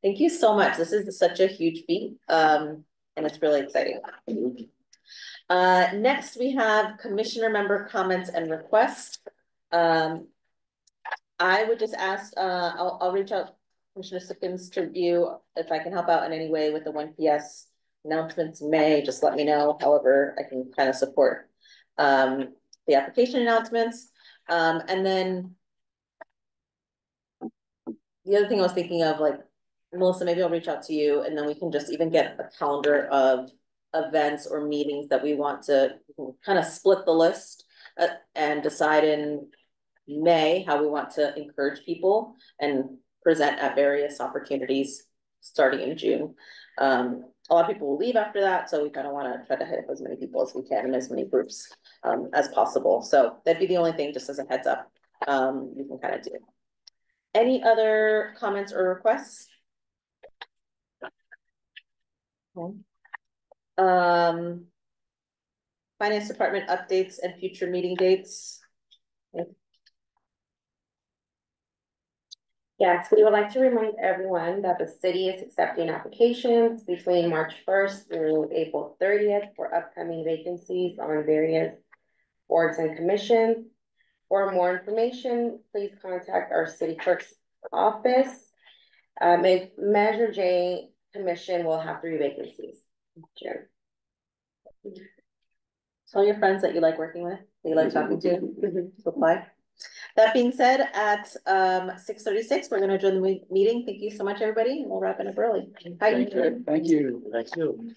Thank you so much. This is such a huge feat, and it's really exciting. Next we have commissioner member comments and requests. I would just ask, I'll reach out Commissioner Sippins to you if I can help out in any way with the 1 PS announcements in May. Just let me know. However, I can kind of support the application announcements. And then the other thing I was thinking of, like, Melissa, maybe I'll reach out to you and then we can just even get a calendar of events or meetings that we want to kind of split the list and decide in May how we want to encourage people and present at various opportunities starting in June. A lot of people will leave after that, so we kind of want to try to hit as many people as we can and as many groups as possible. So that'd be the only thing, just as a heads up, you can kind of do. Any other comments or requests? Finance department updates and future meeting dates. Yes, we would like to remind everyone that the city is accepting applications between March 1st through April 30th for upcoming vacancies on various boards and commissions. For more information, please contact our city clerk's office. If Measure J commission will have 3 vacancies. June. Tell your friends that you like working with, that you like talking to apply. That being said, at 6:36, we're gonna adjourn the meeting. Thank you so much, everybody. We'll wrap it up early. Bye. Thank you. Thank you. Thank you.